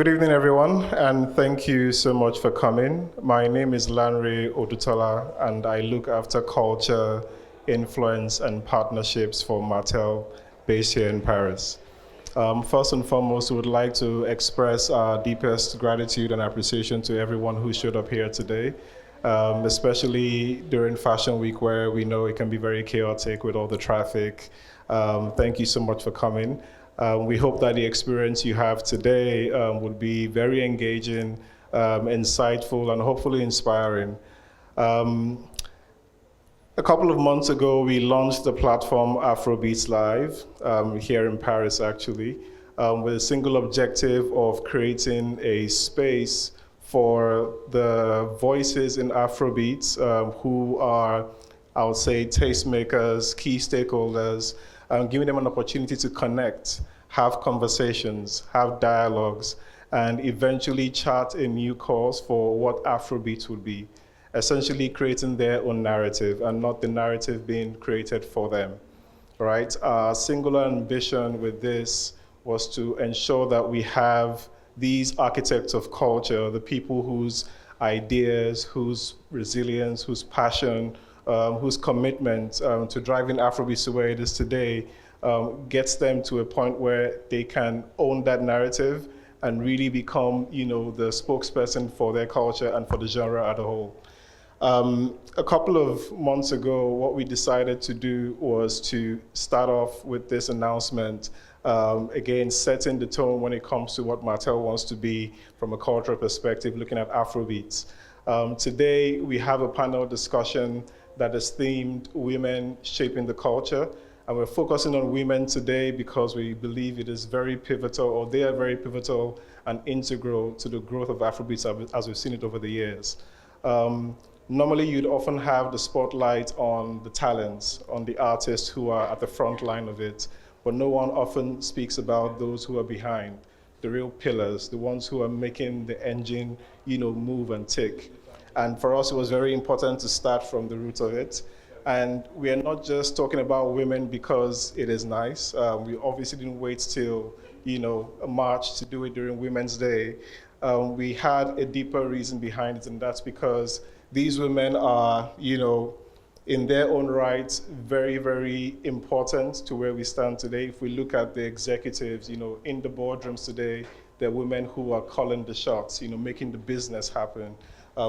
Good evening, everyone, and thank you so much for coming. My name is Lanre Odutola, and I look after culture, influence, and partnerships for Martel, based here in Paris. First and foremost, we would like to express our deepest gratitude and appreciation to everyone who showed up here today, especially during Fashion Week, where we know it can be very chaotic with all the traffic. Thank you so much for coming. We hope that the experience you have today would be very engaging, insightful, and hopefully inspiring. A couple of months ago, we launched the platform Afrobeats Live here in Paris, actually, with a single objective of creating a space for the voices in Afrobeats who are, I would say, tastemakers, key stakeholders, giving them an opportunity to connect, have conversations, have dialogues, and eventually chart a new course for what Afrobeats would be, essentially creating their own narrative and not the narrative being created for them, right? Our singular ambition with this was to ensure that we have these architects of culture, the people whose ideas, whose resilience, whose passion, whose commitment to driving Afrobeats to where it is today gets them to a point where they can own that narrative and really become, the spokesperson for their culture and for the genre as a whole. A couple of months ago, what we decided to do was to start off with this announcement, again, setting the tone when it comes to what Martel wants to be from a cultural perspective, looking at Afrobeats. Today, we have a panel discussion that is themed Women Shaping the Culture. And we're focusing on women today because we believe it is very pivotal, or they are very pivotal and integral to the growth of Afrobeats as we've seen it over the years. Normally, you'd often have the spotlight on the talents, on the artists who are at the front line of it, but no one often speaks about those who are behind, the real pillars, the ones who are making the engine, move and tick. And for us, it was very important to start from the root of it. And we are not just talking about women because it is nice. We obviously didn't wait till, a March to do it during Women's Day. We had a deeper reason behind it, and that's because these women are, in their own right, very, very important to where we stand today. If we look at the executives, in the boardrooms today, they're women who are calling the shots, making the business happen.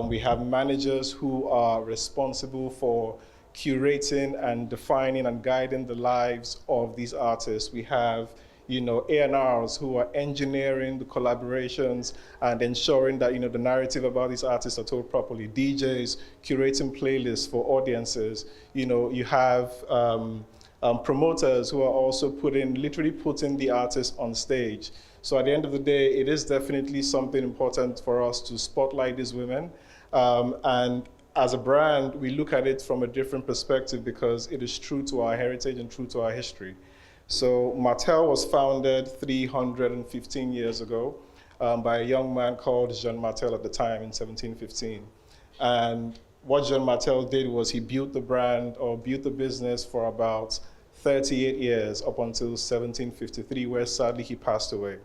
We have managers who are responsible for curating and defining and guiding the lives of these artists. We have, A&Rs who are engineering the collaborations and ensuring that, the narrative about these artists are told properly. DJs curating playlists for audiences. You have promoters who are also literally putting the artists on stage. So at the end of the day, it is definitely something important for us to spotlight these women. And as a brand, we look at it from a different perspective because it is true to our heritage and true to our history. So Martel was founded 315 years ago by a young man called Jean Martel at the time in 1715. And what Jean Martel did was he built the brand or built the business for about 38 years up until 1753, where sadly he passed away.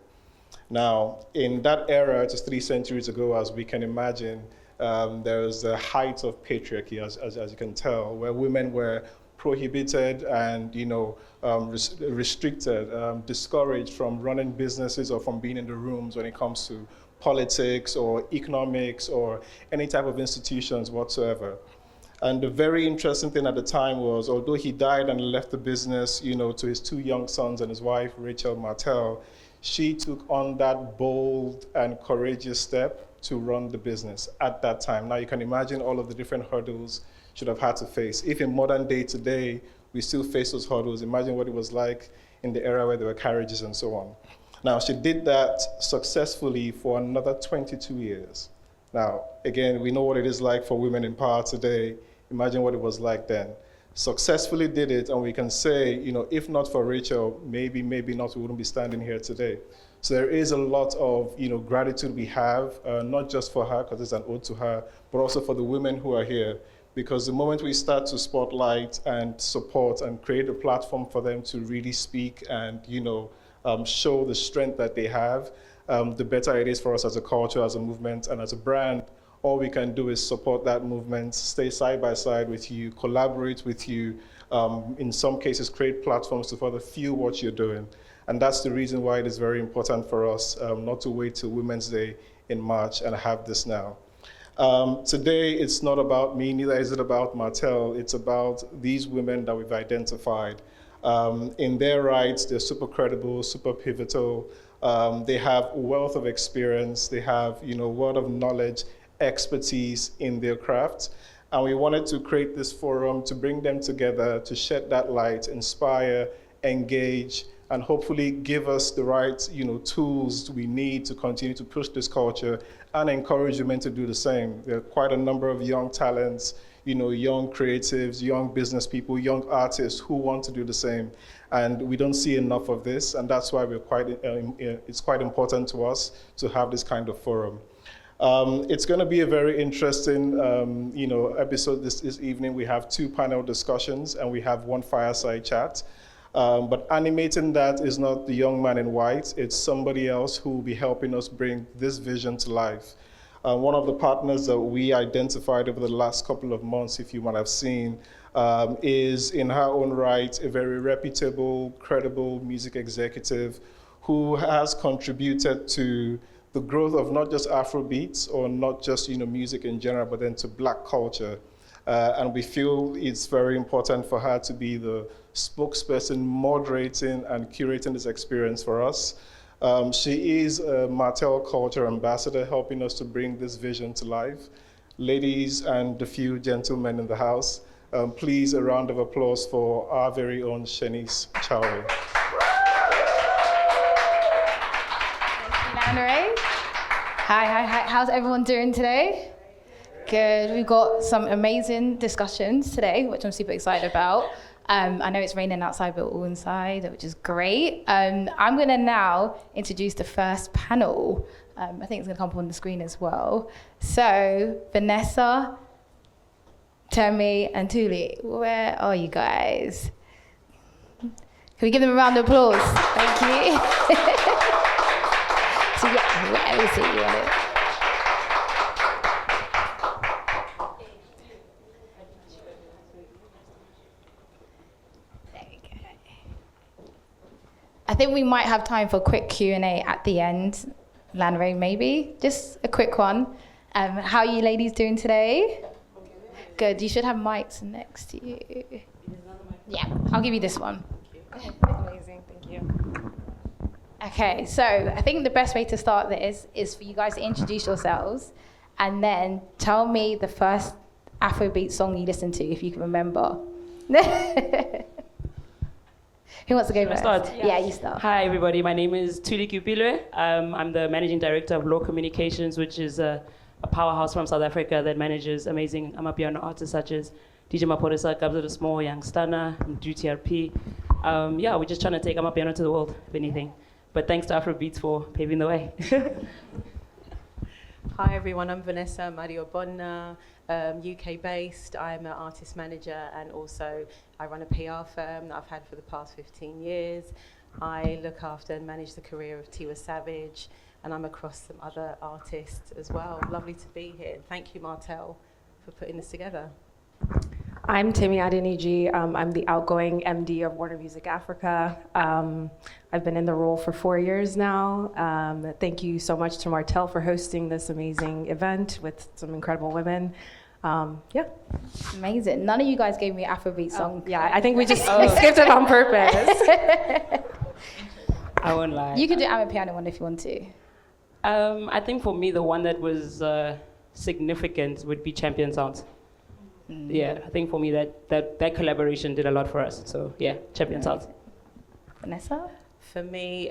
Now, in that era, just 3 centuries ago, as we can imagine, there was the height of patriarchy, as you can tell, where women were prohibited and restricted, discouraged from running businesses or from being in the rooms when it comes to politics or economics or any type of institutions whatsoever. And the very interesting thing at the time was, although he died and left the business, to his 2 young sons and his wife, Rachel Martel, she took on that bold and courageous step to run the business at that time. Now you can imagine all of the different hurdles should have had to face. If in modern day today, we still face those hurdles, imagine what it was like in the era where there were carriages and so on. Now she did that successfully for another 22 years. Now, again, we know what it is like for women in power today. Imagine what it was like then. Successfully did it, and we can say, if not for Rachel, maybe not, we wouldn't be standing here today. So there is a lot of gratitude we have, not just for her, because it's an ode to her, but also for the women who are here. Because the moment we start to spotlight and support and create a platform for them to really speak and show the strength that they have, the better it is for us as a culture, as a movement, and as a brand. All we can do is support that movement, stay side by side with you, collaborate with you, in some cases create platforms to further fuel what you're doing. And that's the reason why it is very important for us not to wait till Women's Day in March and have this now. Today, it's not about me, neither is it about Martel. It's about these women that we've identified. In their rights, they're super credible, super pivotal. They have a wealth of experience. They have, word of knowledge, expertise in their craft. And we wanted to create this forum to bring them together, to shed that light, inspire, engage, and hopefully give us the right, tools we need to continue to push this culture and encourage women to do the same. There are quite a number of young talents, young creatives, young business people, young artists who want to do the same. And we don't see enough of this, and that's why it's quite important to us to have this kind of forum. It's going to be a very interesting, episode this evening. We have 2 panel discussions and we have 1 fireside chat. But animating that is not the young man in white. It's somebody else who will be helping us bring this vision to life. One of the partners that we identified over the last couple of months, if you might have seen, is in her own right a very reputable, credible music executive who has contributed to the growth of not just Afrobeats or not just music in general, but then to Black culture. And we feel it's very important for her to be the spokesperson moderating and curating this experience for us. She is a Martel Culture Ambassador, helping us to bring this vision to life. Ladies and the few gentlemen in the house, please a round of applause for our very own Shanice Chowry. Hi. How's everyone doing today? Good. We've got some amazing discussions today, which I'm super excited about. I know it's raining outside, but we're all inside, which is great. I'm going to now introduce the first panel. I think it's going to come up on the screen as well. So, Vanessa, Temi, and Tuli, where are you guys? Can we give them a round of applause? Thank you. So, yeah, where is it? You want it? I think we might have time for a quick Q&A at the end. Lanre, maybe? Just a quick one. How are you ladies doing today? Good. You should have mics next to you. Yeah, I'll give you this one. Amazing, thank you. Okay, so I think the best way to start this is for you guys to introduce yourselves and then tell me the first Afrobeat song you listened to, if you can remember. Who wants to go first? Start? Yeah, you start. Hi, everybody. My name is Tuli Kupilwe. I'm the managing director of Law Communications, which is a powerhouse from South Africa that manages amazing Amapiano artists such as DJ Maphorisa, Kabza De Small, Young Stunner, and DTRP. We're just trying to take Amapiano to the world, if anything. But thanks to Afrobeats for paving the way. Hi everyone, I'm Vanessa Mario Bonna, UK based. I'm an artist manager and also I run a PR firm that I've had for the past 15 years. I look after and manage the career of Tiwa Savage and I'm across some other artists as well. Lovely to be here. Thank you, Martel, for putting this together. I'm Temi Adeniji. I'm the outgoing MD of Warner Music Africa. I've been in the role for 4 years now. Thank you so much to Martel for hosting this amazing event with some incredible women. Amazing. None of you guys gave me an Afrobeat song. Yeah, I think we just skipped it on purpose. I won't lie. You could do Amapiano one if you want to. I think for me, the one that was significant would be Champion Sounds. Yeah, I think for me that collaboration did a lot for us. So yeah, Champion Sounds. Vanessa? For me,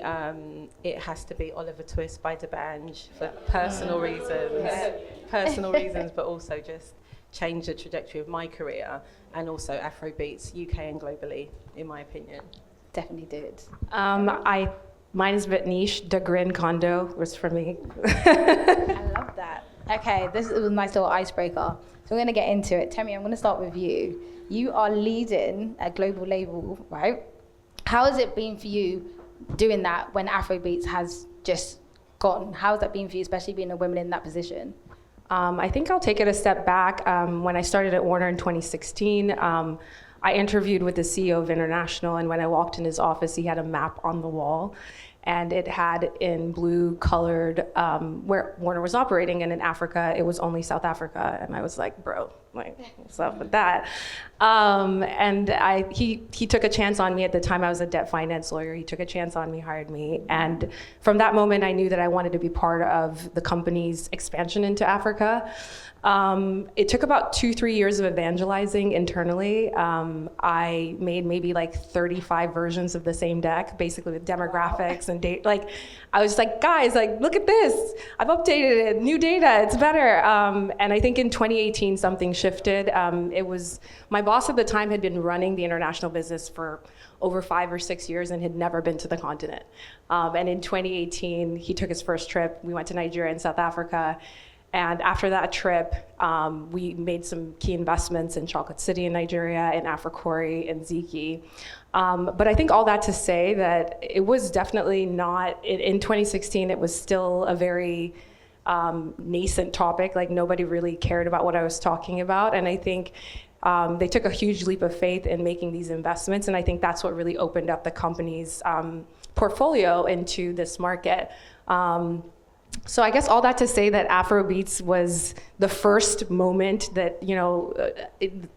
it has to be Oliver Twist by D'banj for personal reasons, but also just change the trajectory of my career and also Afrobeats, UK and globally, in my opinion. Definitely did. Mine is a bit niche. The Grin Condo was for me. I love that. Okay, this is a nice little icebreaker. So we're going to get into it. Temi, I'm going to start with you. You are leading a global label, right? How has it been for you doing that when Afrobeats has just gone? How's that been for you, especially being a woman in that position? I think I'll take it a step back. When I started at Warner in 2016, I interviewed with the CEO of International, and when I walked in his office, he had a map on the wall, and it had in blue colored where Warner was operating, and in Africa, it was only South Africa. And I was like, bro, like, what's up with that? And he took a chance on me. At the time, I was a debt finance lawyer. He took a chance on me, hired me. And from that moment, I knew that I wanted to be part of the company's expansion into Africa. It took about 2-3 years of evangelizing internally. I made maybe like 35 versions of the same deck, basically with demographics and data. Like, I was like, guys, like, look at this. I've updated it, new data, it's better. And I think in 2018, something shifted. It was, my boss at the time had been running the international business for over 5 or 6 years and had never been to the continent. And in 2018, he took his first trip. We went to Nigeria and South Africa. And after that trip, we made some key investments in Chocolate City in Nigeria, in Africori, and Ziki. But I think all that to say that it was definitely not, in 2016, it was still a very nascent topic. Like, nobody really cared about what I was talking about. And I think they took a huge leap of faith in making these investments. And I think that's what really opened up the company's portfolio into this market. So I guess all that to say that Afrobeats was the first moment that, you know,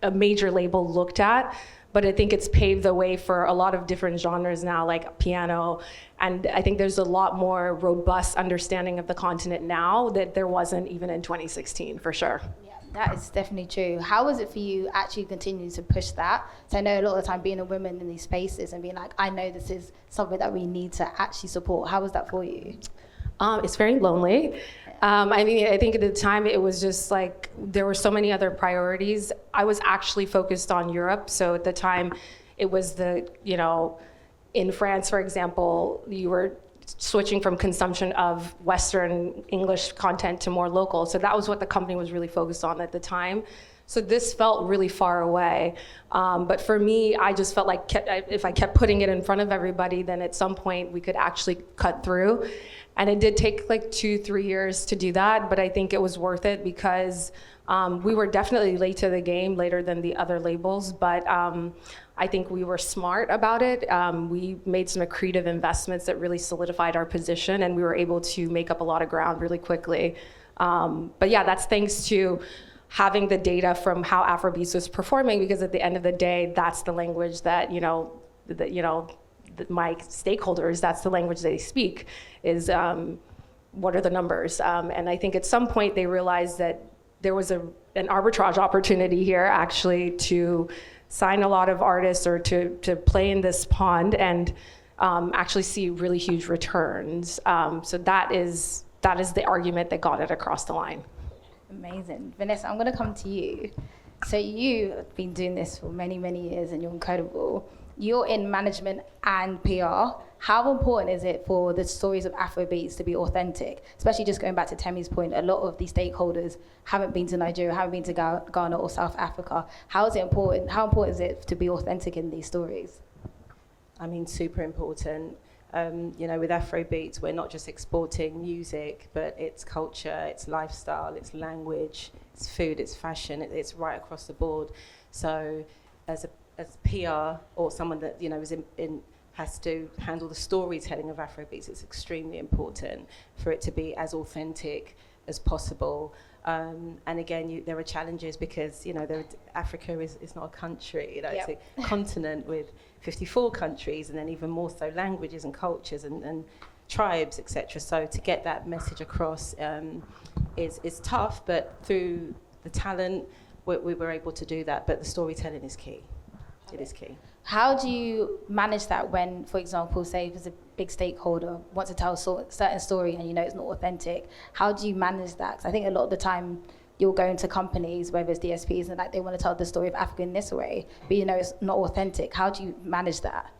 a major label looked at, but I think it's paved the way for a lot of different genres now, like piano, and I think there's a lot more robust understanding of the continent now that there wasn't even in 2016, for sure. Yeah, that is definitely true. How was it for you actually continuing to push that? So I know a lot of the time being a woman in these spaces and being like, I know this is something that we need to actually support. How was that for you? It's very lonely. I mean, I think at the time it was just like, there were so many other priorities. I was actually focused on Europe. So at the time it was in France, for example, you were switching from consumption of Western English content to more local. So that was what the company was really focused on at the time. So this felt really far away. But for me, I just felt like if I kept putting it in front of everybody, then at some point we could actually cut through. And it did take like 2-3 years to do that, but I think it was worth it because we were definitely late to the game, later than the other labels, but I think we were smart about it. We made some accretive investments that really solidified our position, and we were able to make up a lot of ground really quickly. But yeah, that's thanks to having the data from how Afrobeats was performing, because at the end of the day, that's the language that, my stakeholders, that's the language they speak, is what are the numbers? And I think at some point they realized that there was an arbitrage opportunity here actually to sign a lot of artists or to play in this pond and actually see really huge returns. So that is the argument that got it across the line. Amazing. Vanessa, I'm going to come to you. So you've been doing this for many, many years and you're incredible. You're in management and PR. How important is it for the stories of Afrobeats to be authentic? Especially just going back to Temi's point, a lot of these stakeholders haven't been to Nigeria, haven't been to Ghana or South Africa. How important is it to be authentic in these stories? I mean, super important. With Afrobeats, we're not just exporting music, but it's culture, it's lifestyle, it's language, it's food, it's fashion, it's right across the board. So as PR or someone that has to handle the storytelling of Afrobeats, it's extremely important for it to be as authentic as possible. And again, there are challenges because Africa is not a country. It's a continent with 54 countries, and then even more so languages and cultures and tribes, etc. So to get that message across is tough, but through the talent, we were able to do that. But the storytelling is key. It is key. How do you manage that when, for example, say if there's a big stakeholder wants to tell a certain story and it's not authentic? How do you manage that? Because I think a lot of the time you'll go into companies, whether it's DSPs, and they want to tell the story of Africa in this way, but it's not authentic. How do you manage that?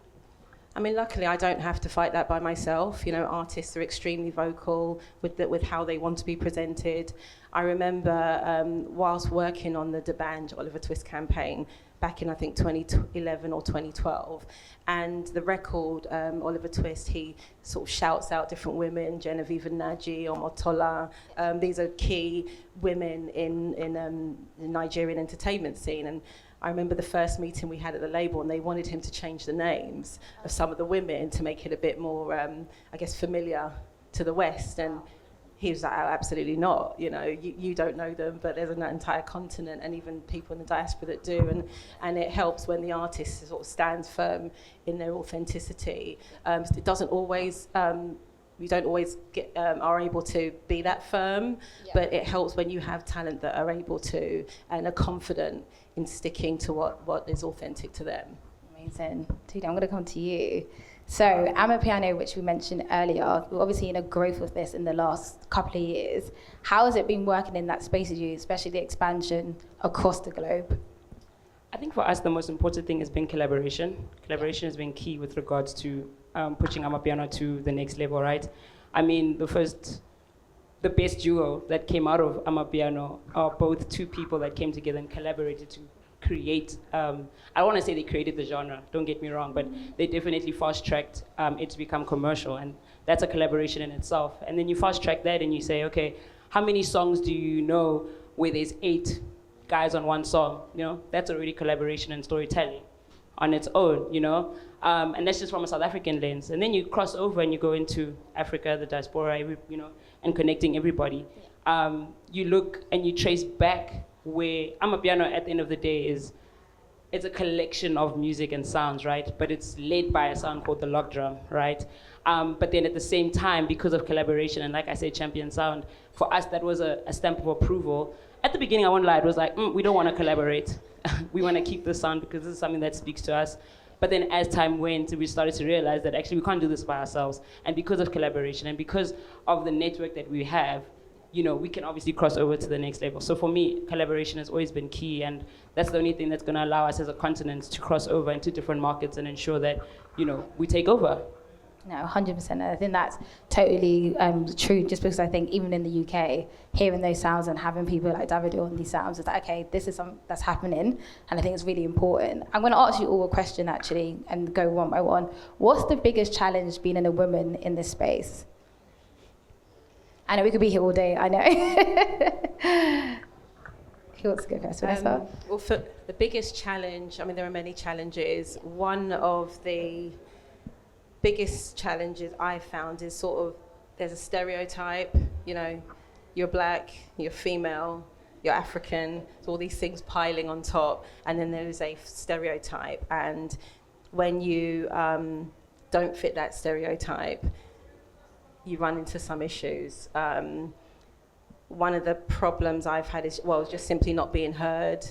I mean, luckily, I don't have to fight that by myself. You know, artists are extremely vocal with how they want to be presented. I remember whilst working on the D'banj Oliver Twist campaign back in, I think, 2011 or 2012, and the record, Oliver Twist, he sort of shouts out different women, Genevieve and Naji, Omotola. These are key women in the Nigerian entertainment scene. And I remember the first meeting we had at the label, and they wanted him to change the names of some of the women to make it a bit more, I guess, familiar to the West. And he was like, oh, absolutely not. You know, you don't know them, but there's an entire continent and even people in the diaspora that do. And it helps when the artist sort of stands firm in their authenticity. It doesn't always... we don't always are able to be that firm, but it helps when you have talent that are able to and are confident in sticking to what is authentic to them. Amazing. Tudi, I'm going to come to you. So, Amapiano, which we mentioned earlier, we're obviously in a growth with this in the last couple of years. How has it been working in that space with you, especially the expansion across the globe? I think for us, the most important thing has been collaboration. Collaboration has been key with regards to pushing Amapiano to the next level, right? I mean, the best duo that came out of Amapiano are both two people that came together and collaborated to create, I don't want to say they created the genre, don't get me wrong, but they definitely fast-tracked it to become commercial, and that's a collaboration in itself. And then you fast-track that and you say, okay, how many songs do you know where there's 8 guys on one song? You know, that's already collaboration and storytelling on its own, you know? And that's just from a South African lens. And then you cross over and you go into Africa, the diaspora, you know, and connecting everybody. You look and you trace back where Amapiano at the end of the day it's a collection of music and sounds, right? But it's led by a sound called the lock drum, right? But then at the same time, because of collaboration, and like I said, champion sound, for us that was a stamp of approval. At the beginning, I won't lie, it was like, we don't want to collaborate. We want to keep the sound because this is something that speaks to us. But then as time went, we started to realize that actually we can't do this by ourselves. And because of collaboration and because of the network that we have, you know, we can obviously cross over to the next level. So for me, collaboration has always been key, and that's the only thing that's going to allow us as a continent to cross over into different markets and ensure that, you know, we take over. No, 100%. I think that's totally true, just because I think even in the UK, hearing those sounds and having people like Davido on these sounds, it's like, okay, this is something that's happening, and I think it's really important. I'm going to ask you all a question, actually, and go one by one. What's the biggest challenge being a woman in this space? I know we could be here all day, I know. Who wants to go first? Vanessa? Well, for the biggest challenge, I mean, there are many challenges. One of the biggest challenges I've found is sort of, there's a stereotype, you know, you're black, you're female, you're African, so all these things piling on top, and then there is a stereotype. And when you don't fit that stereotype, you run into some issues. One of the problems I've had is, well, just simply not being heard,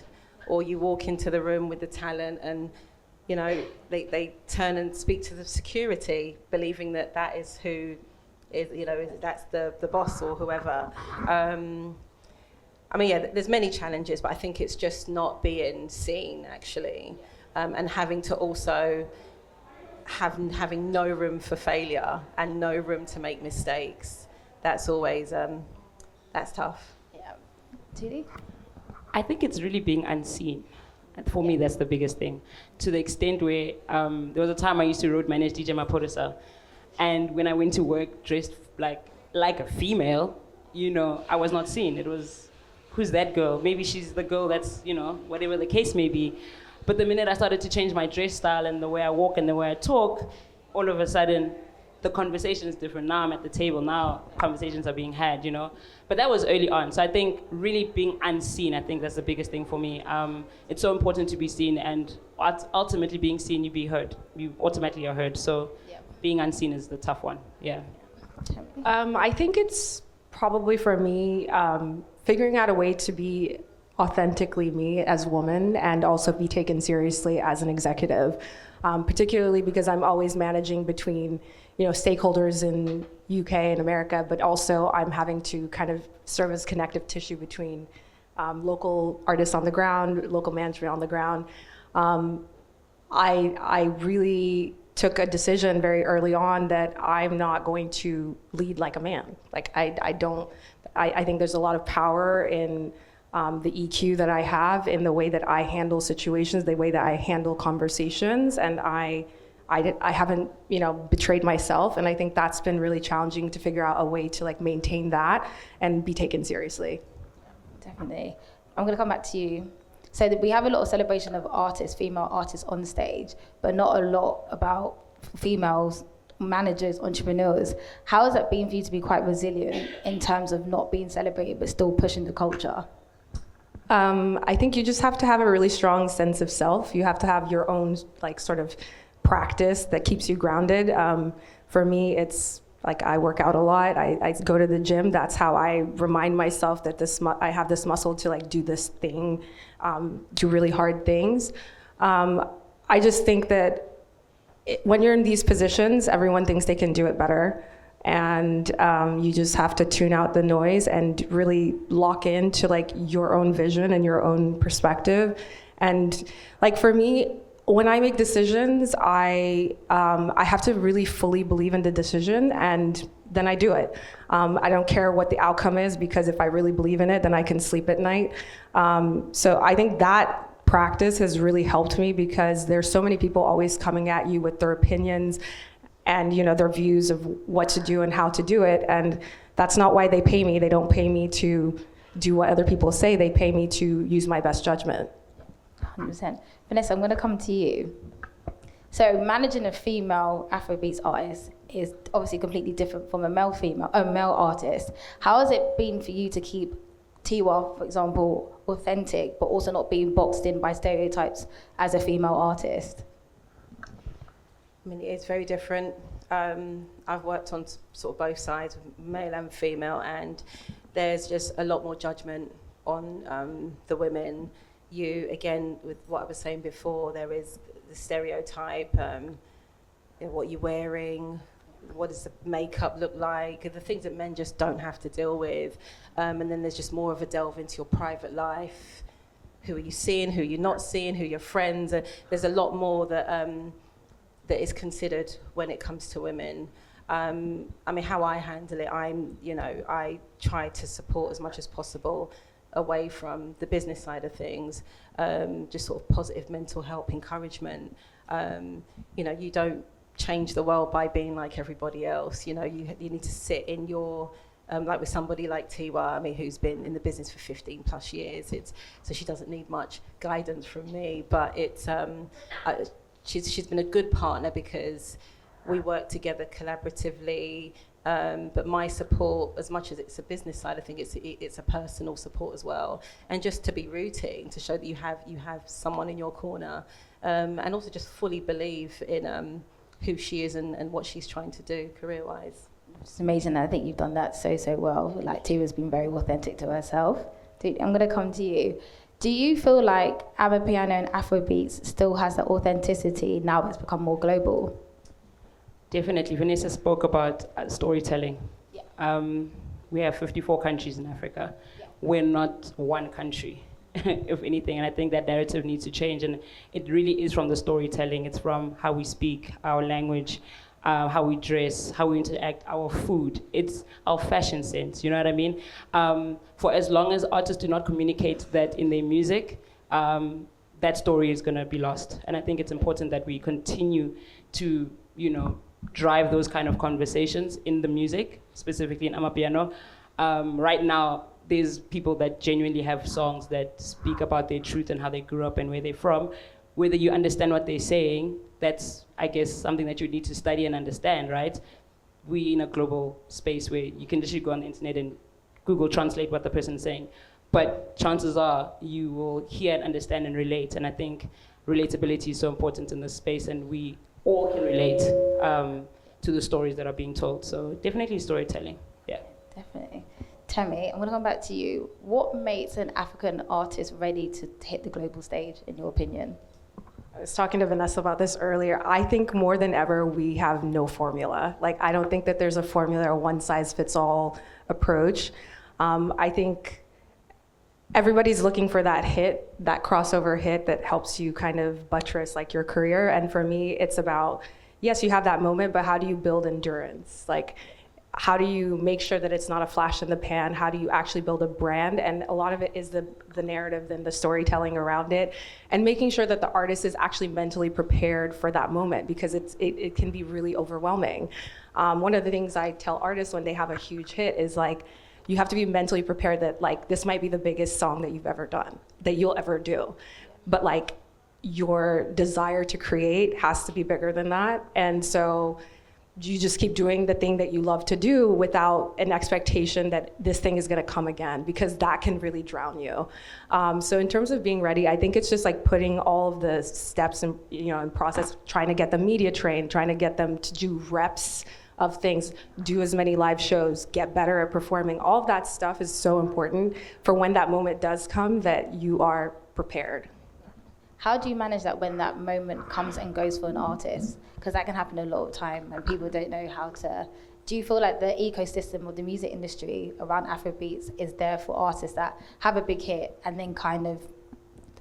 or you walk into the room with the talent and, you know, they turn and speak to the security, believing that that is who is, you know, that's the boss or whoever. I mean, yeah, there's many challenges, but I think it's just not being seen, actually, and having to also having no room for failure and no room to make mistakes. That's always, that's tough. Yeah. Tudi? I think it's really being unseen. And for me, that's the biggest thing. To the extent where there was a time I used to road manage DJ Maphorisa, and when I went to work dressed like a female, you know, I was not seen. It was, who's that girl? Maybe she's the girl that's, you know, whatever the case may be. But the minute I started to change my dress style and the way I walk and the way I talk, all of a sudden, the conversation is different. Now I'm at the table. Now conversations are being had, you know. But that was early on. So I think really being unseen, I think that's the biggest thing for me. It's so important to be seen, and ultimately being seen, you be heard. You automatically are heard. So being unseen is the tough one. Yeah. I think it's probably for me figuring out a way to be authentically me as a woman and also be taken seriously as an executive, particularly because I'm always managing between, you know, stakeholders in UK and America, but also I'm having to kind of serve as connective tissue between local artists on the ground, local management on the ground. I really took a decision very early on that I'm not going to lead like a man. Like I think there's a lot of power in the EQ that I have, in the way that I handle situations, the way that I handle conversations, and I haven't, betrayed myself, and I think that's been really challenging to figure out a way to like maintain that and be taken seriously. Definitely. I'm going to come back to you. So that we have a lot of celebration of artists, female artists on stage, but not a lot about females, managers, entrepreneurs. How has that been for you to be quite resilient in terms of not being celebrated but still pushing the culture? I think you just have to have a really strong sense of self. You have to have your own like sort of practice that keeps you grounded. For me, it's like I work out a lot. I go to the gym. That's how I remind myself that I have this muscle to like do this thing, do really hard things. I just think that when you're in these positions, everyone thinks they can do it better. And you just have to tune out the noise and really lock into like your own vision and your own perspective. And like for me, when I make decisions, I have to really fully believe in the decision, and then I do it. I don't care what the outcome is, because if I really believe in it, then I can sleep at night. So I think that practice has really helped me, because there's so many people always coming at you with their opinions and their views of what to do and how to do it. And that's not why they pay me. They don't pay me to do what other people say. They pay me to use my best judgment. 100%. Vanessa, I'm going to come to you. So managing a female Afrobeats artist is obviously completely different from a male artist. How has it been for you to keep Tiwa, for example, authentic, but also not being boxed in by stereotypes as a female artist? I mean, it's very different. I've worked on sort of both sides, male and female, and there's just a lot more judgment on the women. Again, with what I was saying before, there is the stereotype, what you're wearing, what does the makeup look like, the things that men just don't have to deal with. And then there's just more of a delve into your private life. Who are you seeing, who you're not seeing, who are your friends? There's a lot more that is considered when it comes to women. I mean, how I handle it, I try to support as much as possible away from the business side of things, just sort of positive mental health encouragement. You don't change the world by being like everybody else. You need to sit in your, like with somebody like Tiwa, I mean, who's been in the business for 15 plus years. So she doesn't need much guidance from me, but she's been a good partner because we work together collaboratively. But my support, as much as it's a business side, I think it's a personal support as well, and just to be rooting, to show that you have someone in your corner, and also just fully believe in who she is and what she's trying to do career-wise. It's amazing. I think you've done that so well. Like, Tiwa's been very authentic to herself. Dude, I'm going to come to you. Do you feel like Amapiano and Afrobeats still has that authenticity now it's become more global? Definitely. Vanessa spoke about storytelling. Yeah. We have 54 countries in Africa. Yeah. We're not one country, if anything. And I think that narrative needs to change. And it really is from the storytelling. It's from how we speak, our language, how we dress, how we interact, our food. It's our fashion sense, you know what I mean? For as long as artists do not communicate that in their music, that story is going to be lost. And I think it's important that we continue to, drive those kind of conversations in the music, specifically in Amapiano. Right now, there's people that genuinely have songs that speak about their truth and how they grew up and where they're from. Whether you understand what they're saying, that's, I guess, something that you need to study and understand, right? We're in a global space where you can literally go on the internet and Google translate what the person's saying. But chances are you will hear and understand and relate. And I think relatability is so important in this space, and we all can relate to the stories that are being told. So definitely storytelling, yeah. Definitely. Temi, I'm going to come back to you. What makes an African artist ready to hit the global stage, in your opinion? I was talking to Vanessa about this earlier. I think more than ever, we have no formula. Like, I don't think that there's a formula or one-size-fits-all approach. I think everybody's looking for that hit, that crossover hit that helps you kind of buttress like your career. And for me, it's about yes, you have that moment, but how do you build endurance? Like, how do you make sure that it's not a flash in the pan? How do you actually build a brand? And a lot of it is the narrative and the storytelling around it, and making sure that the artist is actually mentally prepared for that moment, because it can be really overwhelming. One of the things I tell artists when they have a huge hit is like, you have to be mentally prepared that like this might be the biggest song that you've ever done, that you'll ever do. But like your desire to create has to be bigger than that. And so you just keep doing the thing that you love to do without an expectation that this thing is gonna come again, because that can really drown you. So in terms of being ready, I think it's just like putting all of the steps in, in process, trying to get them media trained, trying to get them to do reps of things, do as many live shows, get better at performing. All of that stuff is so important for when that moment does come, that you are prepared. How do you manage that when that moment comes and goes for an artist? Because that can happen a lot of time and people don't know how to. Do you feel like the ecosystem or the music industry around Afrobeats is there for artists that have a big hit and then kind of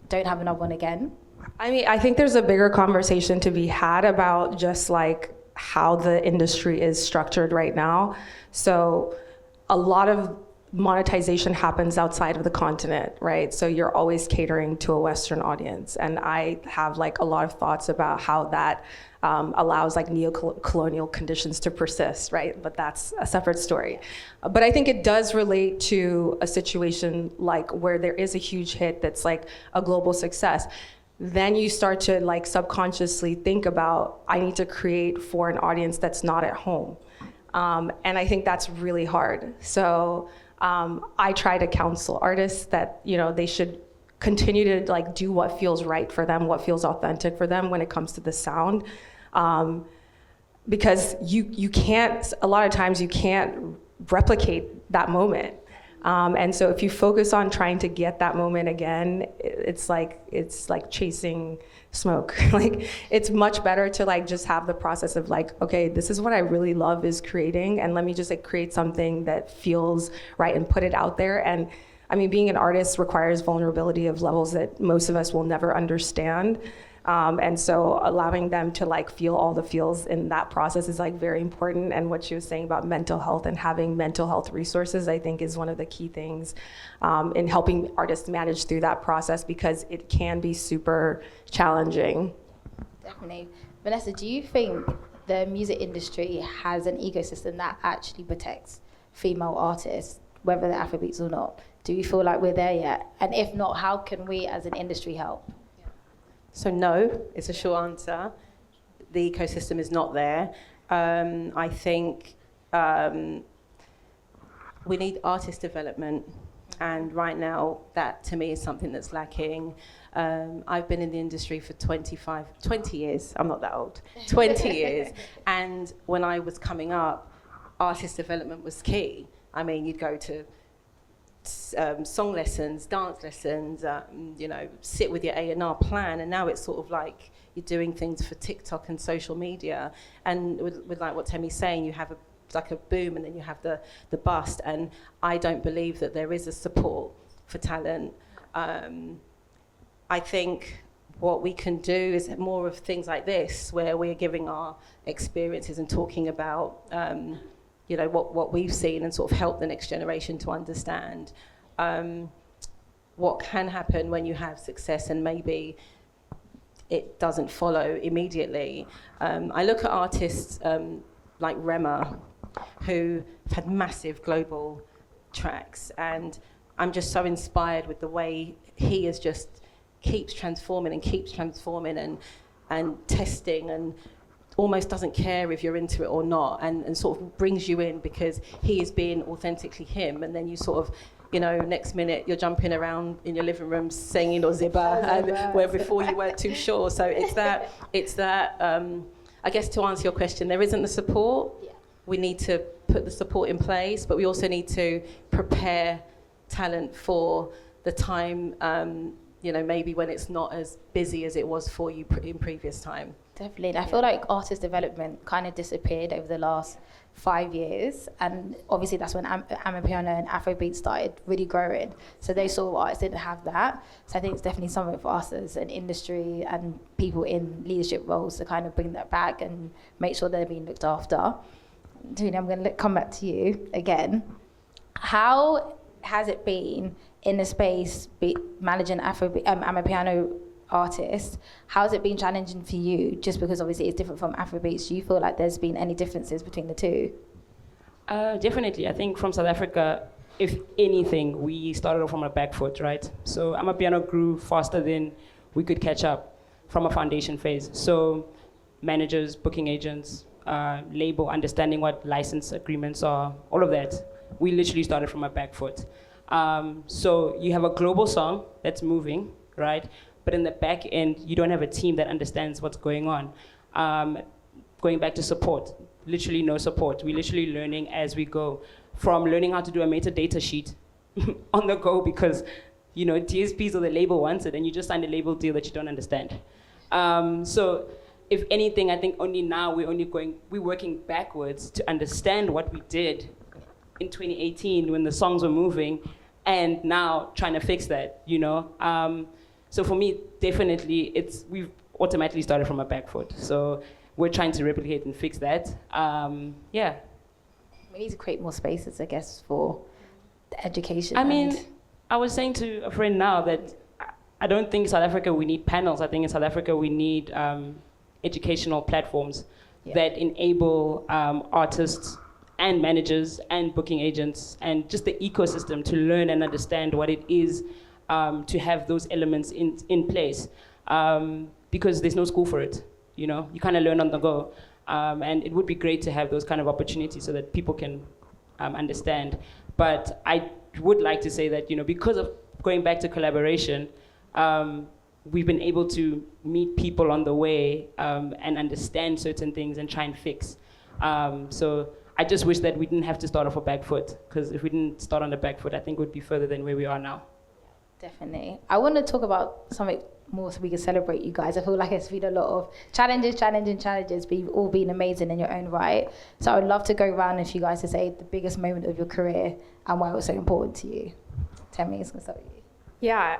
don't have another one again? I mean, I think there's a bigger conversation to be had about just like how the industry is structured right now. So a lot of monetization happens outside of the continent, right? So you're always catering to a Western audience. And I have like a lot of thoughts about how that allows like neo-colonial conditions to persist, right? But that's a separate story. But I think it does relate to a situation like where there is a huge hit that's like a global success. Then you start to like subconsciously think about, I need to create for an audience that's not at home. And I think that's really hard. So I try to counsel artists that, they should continue to like do what feels right for them, what feels authentic for them when it comes to the sound. Because you can't, a lot of times you can't replicate that moment. And so if you focus on trying to get that moment again, it's like chasing smoke. Like it's much better to like just have the process of like, okay, this is what I really love is creating, and let me just like create something that feels right and put it out there. And I mean, being an artist requires vulnerability of levels that most of us will never understand. And so allowing them to like feel all the feels in that process is like very important. And what she was saying about mental health and having mental health resources, I think is one of the key things in helping artists manage through that process, because it can be super challenging. Definitely. Vanessa, do you think the music industry has an ecosystem that actually protects female artists, whether they're Afrobeats or not? Do you feel like we're there yet? And if not, how can we as an industry help? So no, it's a short answer. The ecosystem is not there. I think we need artist development, and right now that to me is something that's lacking. I've been in the industry for 20 years, I'm not that old, 20 years, and when I was coming up, artist development was key. I mean, you'd go to song lessons, dance lessons, sit with your A&R plan, and now it's sort of like you're doing things for TikTok and social media. And with like what Temi's saying, you have a boom and then you have the bust, and I don't believe that there is a support for talent. I think what we can do is more of things like this, where we're giving our experiences and talking about what we've seen, and sort of help the next generation to understand what can happen when you have success and maybe it doesn't follow immediately. I look at artists like Rema, who have had massive global tracks, and I'm just so inspired with the way he is just keeps transforming and testing, and almost doesn't care if you're into it or not, and sort of brings you in because he is being authentically him. And then you sort of, next minute you're jumping around in your living room singing Oziba, and where before you weren't too sure. So it's that. I guess to answer your question, there isn't the support. Yeah. We need to put the support in place, but we also need to prepare talent for the time, maybe when it's not as busy as it was for you in previous time. Definitely. I feel like artist development kind of disappeared over the last 5 years, and obviously that's when Amapiano and Afrobeat started really growing. So those sort of artists didn't have that. So I think it's definitely something for us as an industry and people in leadership roles to kind of bring that back and make sure they're being looked after. Tony, I'm going to come back to you again. How has it been in the space managing Amapiano artists? How has it been challenging for you, just because obviously it's different from Afrobeats? Do you feel like there's been any differences between the two? Definitely. I think from South Africa, if anything, we started off from a back foot, right? So Amapiano grew faster than we could catch up from a foundation phase. So managers, booking agents, label, understanding what license agreements are, all of that. We literally started from a back foot. So you have a global song that's moving, right? But in the back end, you don't have a team that understands what's going on. Going back to support, literally no support. We're literally learning as we go, from learning how to do a metadata sheet on the go because, you know, DSPs or the label wants it and you just signed a label deal that you don't understand. So if anything, I think only now we're working backwards to understand what we did in 2018 when the songs were moving, and now trying to fix that, you know? So for me, definitely, we've automatically started from a back foot. So we're trying to replicate and fix that. Yeah. We need to create more spaces, I guess, for the education. I mean, I was saying to a friend now that I don't think in South Africa we need panels. I think in South Africa we need educational platforms that enable artists and managers and booking agents and just the ecosystem to learn and understand what it is to have those elements in place, because there's no school for it. You know, you kind of learn on the go, and it would be great to have those kind of opportunities so that people can understand. But I would like to say that, you know, because of going back to collaboration, we've been able to meet people on the way and understand certain things and try and fix. So I just wish that we didn't have to start off a back foot, because if we didn't start on the back foot, I think we'd be further than where we are now. Definitely. I want to talk about something more so we can celebrate you guys. I feel like it's been a lot of challenges, but you've all been amazing in your own right. So I would love to go around with you guys to say the biggest moment of your career and why it was so important to you. Temi, it's going to start with you. Yeah,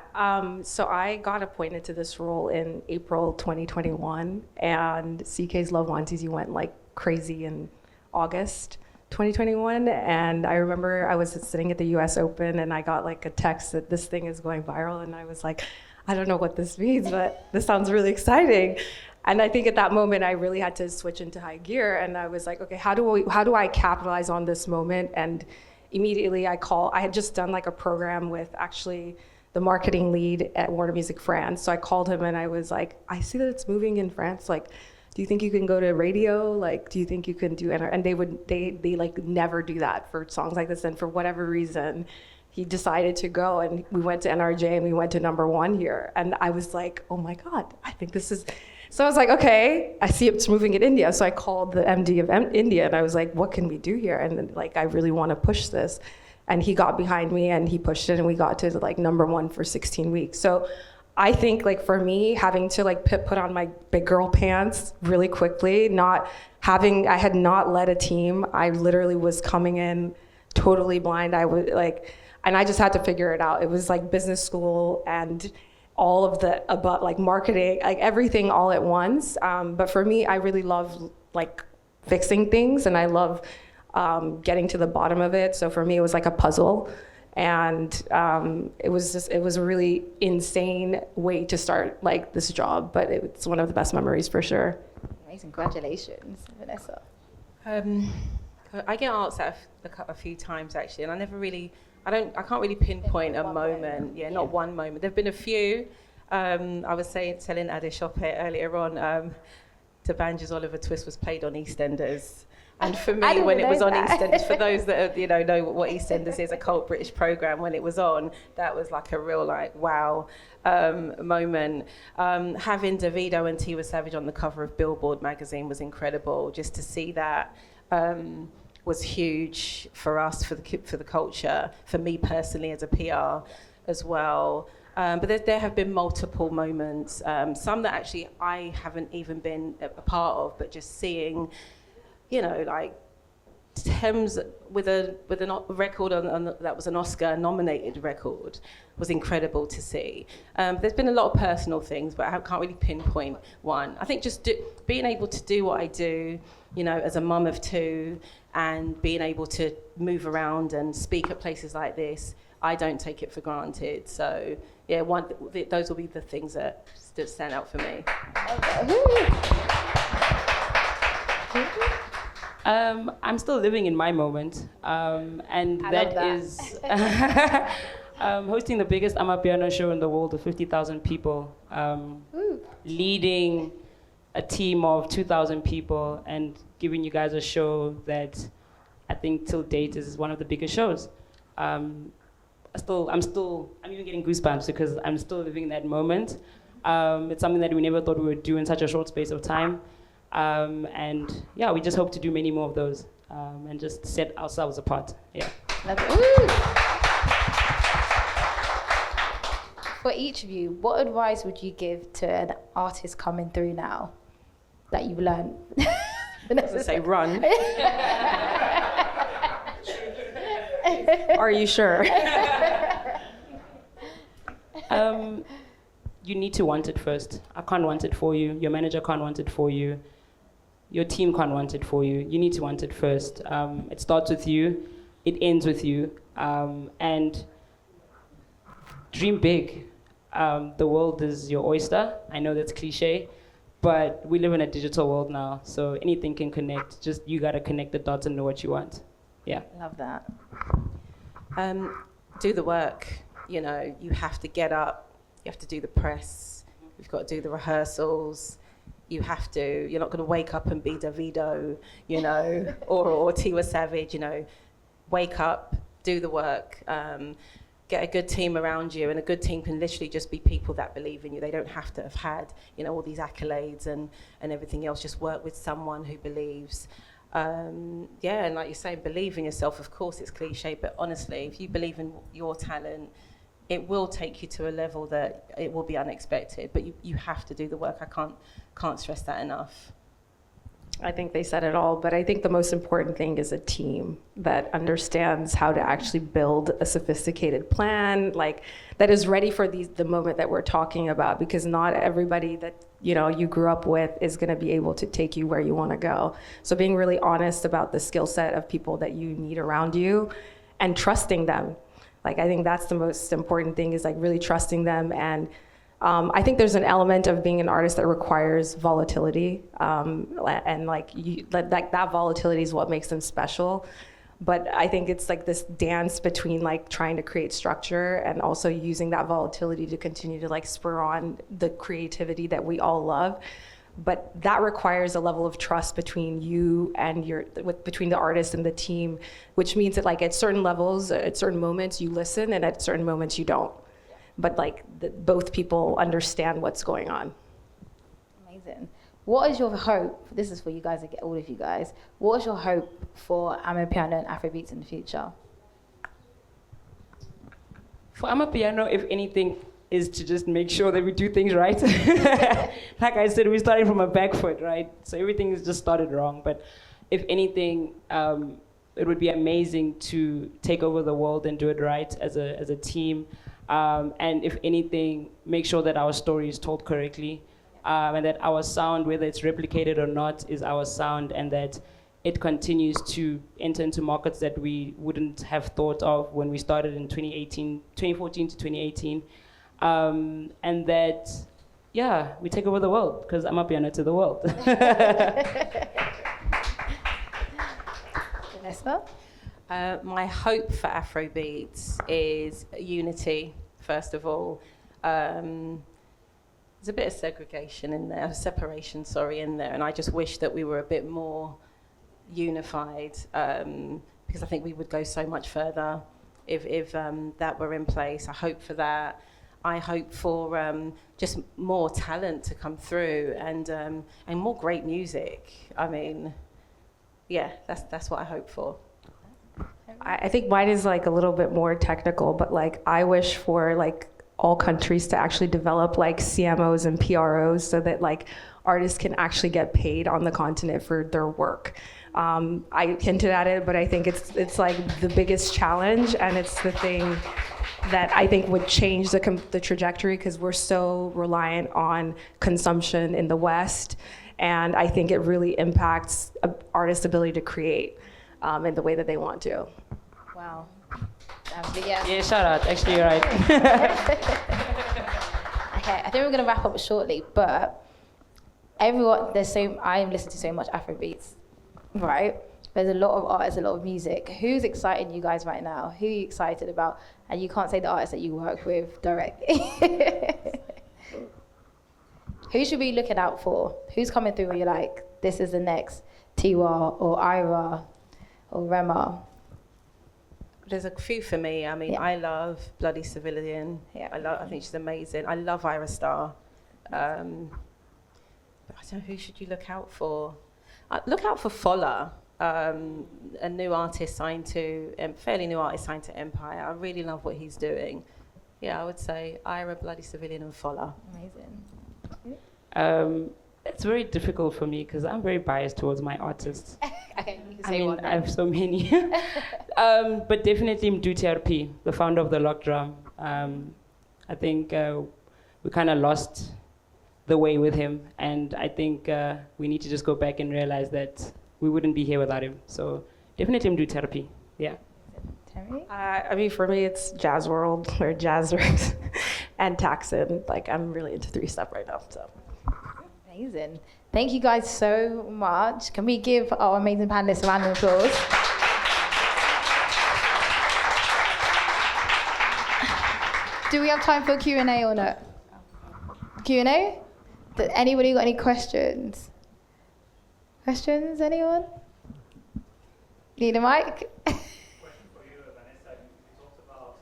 so I got appointed to this role in April 2021, and CK's Love Wanties went like crazy in August 2021, and I remember I was sitting at the US Open and I got like a text that this thing is going viral, and I was like, I don't know what this means, but this sounds really exciting. And I think at that moment I really had to switch into high gear, and I was like, okay, how do I capitalize on this moment? And immediately I had just done like a program with actually the marketing lead at Warner Music France. So I called him and I was like, I see that it's moving in France, like, do you think you can go to radio? Like, do you think you can do it? And they like never do that for songs like this. And for whatever reason, he decided to go, and we went to NRJ and we went to #1 here. And I was like, oh my God, I think this is. So I was like, okay, I see it's moving in India. So I called the MD of India and I was like, what can we do here? And like, I really want to push this. And he got behind me and he pushed it, and we got to like #1 for 16 weeks. So I think like for me, having to like put on my big girl pants really quickly, I had not led a team. I literally was coming in totally blind. And I just had to figure it out. It was like business school and all of the about like marketing, like everything all at once. But for me, I really love like fixing things, and I love getting to the bottom of it. So for me, it was like a puzzle. And it was a really insane way to start like this job, but it's one of the best memories for sure. Amazing, congratulations, Vanessa. I get asked that a few times actually, and I can't really pinpoint a moment. Yeah, not one moment. There've been a few. I was telling Adeshope earlier on, D'Banj's Oliver Twist was played on EastEnders. And for me, when it was on EastEnders, for those that know what EastEnders is, a cult British program, when it was on, that was like a real like wow moment. Having Davido and Tiwa Savage on the cover of Billboard magazine was incredible. Just to see that was huge for us, for the culture, for me personally as a PR as well. But there have been multiple moments, some that actually I haven't even been a part of, but just seeing, you know, like Thames with a record that was an Oscar-nominated record was incredible to see. There's been a lot of personal things, but I can't really pinpoint one. I think just being able to do what I do, you know, as a mum of two, and being able to move around and speak at places like this, I don't take it for granted. So yeah, those will be the things that stand out for me. I'm still living in my moment, and I that love is hosting the biggest Amapiano show in the world of 50,000 people, leading a team of 2,000 people, and giving you guys a show that I think till date is one of the biggest shows. I'm even getting goosebumps because I'm still living in that moment. It's something that we never thought we would do in such a short space of time. And yeah, we just hope to do many more of those, and just set ourselves apart. Yeah. For each of you, what advice would you give to an artist coming through now that you've learned? I say run. Are you sure? You need to want it first. I can't want it for you. Your manager can't want it for you. Your team can't want it for you. You need to want it first. It starts with you. It ends with you. And dream big. The world is your oyster. I know that's cliche, but we live in a digital world now, so anything can connect. Just you gotta connect the dots and know what you want. Yeah. Love that. Do the work. You know, you have to get up. You have to do the press. You've got to do the rehearsals. You're not going to wake up and be Davido, you know, or Tiwa Savage, you know. Wake up, do the work, get a good team around you, and a good team can literally just be people that believe in you. They don't have to have had, you know, all these accolades and everything else. Just work with someone who believes. And like you say, believe in yourself. Of course, it's cliche, but honestly, if you believe in your talent, it will take you to a level that it will be unexpected, but you have to do the work. I can't stress that enough. I think they said it all, but I think the most important thing is a team that understands how to actually build a sophisticated plan, like that is ready for the moment that we're talking about, because not everybody that you grew up with is going to be able to take you where you want to go. So being really honest about the skill set of people that you need around you and trusting them. Like, I think that's the most important thing, is like really trusting them. And I think there's an element of being an artist that requires volatility, and that volatility is what makes them special. But I think it's like this dance between like trying to create structure and also using that volatility to continue to like spur on the creativity that we all love. But that requires a level of trust between you and between the artist and the team, which means that like at certain levels, at certain moments you listen, and at certain moments you don't. But like both people understand what's going on. Amazing. What is your hope? This is for you guys, all of you guys. What is your hope for Amapiano and Afrobeats in the future? For Amapiano, if anything, is to just make sure that we do things right. Like I said, we started from a back foot, right? So everything is just started wrong. But if anything, it would be amazing to take over the world and do it right as a team. And if anything, make sure that our story is told correctly, and that our sound, whether it's replicated or not, is our sound, and that it continues to enter into markets that we wouldn't have thought of when we started in 2014 to 2018. And that, yeah, we take over the world, because Amapiano to the world. Vanessa? My hope for Afrobeats is unity, first of all. There's a bit of segregation in there, separation, in there, and I just wish that we were a bit more unified, because I think we would go so much further if that were in place. I hope for that. I hope for just more talent to come through, and more great music. I mean, yeah, that's what I hope for. I think mine is like a little bit more technical, but like I wish for like all countries to actually develop like CMOs and PROs so that like artists can actually get paid on the continent for their work. I hinted at it, but I think it's like the biggest challenge, and it's the thing that I think would change the trajectory, because we're so reliant on consumption in the West, and I think it really impacts artists' ability to create in the way that they want to. Wow. Yeah. Yeah, shout out. Actually, you're right. Okay, I think we're gonna wrap up shortly, but everyone, I listen to so much Afrobeats, right? There's a lot of artists, a lot of music. Who's exciting you guys right now? Who are you excited about? And you can't say the artists that you work with directly. Who should we be looking out for? Who's coming through where you're like, this is the next Tiwa or Ira or Rema? There's a few for me. I mean, Yeah. I love Bloody Civilian. Yeah. I think she's amazing. I love Ira Star. But I don't know, who should you look out for? Look out for Fola, a new artist signed to, fairly new artist signed to Empire. I really love what he's doing. Yeah, I would say Ira, Bloody Civilian, and Fola. Amazing. It's very difficult for me because I'm very biased towards my artists. Okay, you can I say mean, one. I have so many. But definitely Mduti RP, the founder of the Lock Drum. I think we kind of lost the way with him, and I think we need to just go back and realize that we wouldn't be here without him. So definitely Mduti RP, yeah. Terry? I mean, for me, it's Jazz World or Jazz Rings and Taxon. Like, I'm really into 3-step right now, so. Amazing. Thank you guys so much. Can we give our amazing panelists a round of applause? Do we have time for Q&A or not? Q&A? Anybody got any questions? Questions, anyone? Need a mic? Question for you, Vanessa. You talked about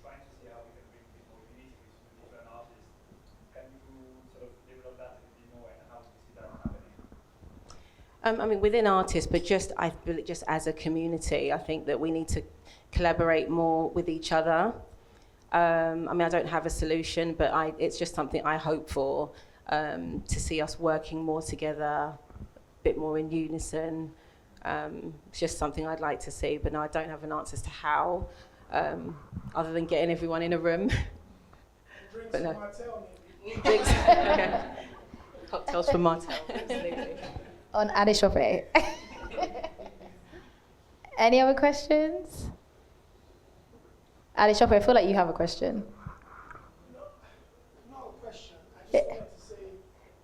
trying to see how we can bring people unity between different artists. Can you sort of develop that a bit more, and how do you see that happening? I mean, within artists, but just as a community, I think that we need to collaborate more with each other. I mean, I don't have a solution, but it's just something I hope for, to see us working more together, a bit more in unison. It's just something I'd like to see, but no, I don't have an answer as to how, other than getting everyone in a room. But no. Drinks. Okay. Cocktails from Martel. Absolutely. On Adishope. Any other questions? Adishope, I feel like you have a question. No question. I just wanted to say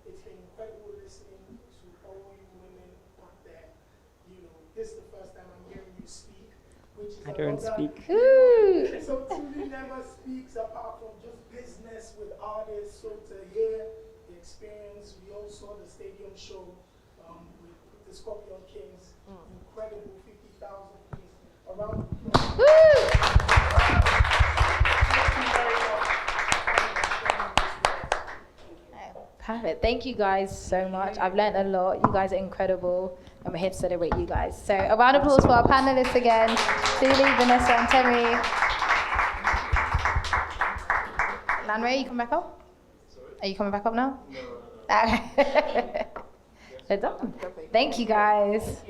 it's been incredible listening to all you women up there. You know, this is the first time I'm hearing you speak, which is I don't speak. Ooh. So Tuli never speaks apart from just business with artists. So to hear the experience, we all saw the stadium show with the Scorpion Kings. Incredible, 50,000 please around the applause. Woo! Perfect. Thank you guys so much. I've learned a lot. You guys are incredible, and we're here to celebrate you guys. So a round of applause for our panelists again, Tuli, Vanessa, and Temi. Lanray, you coming back up? Are you coming back up now? No. They're done. Thank you guys.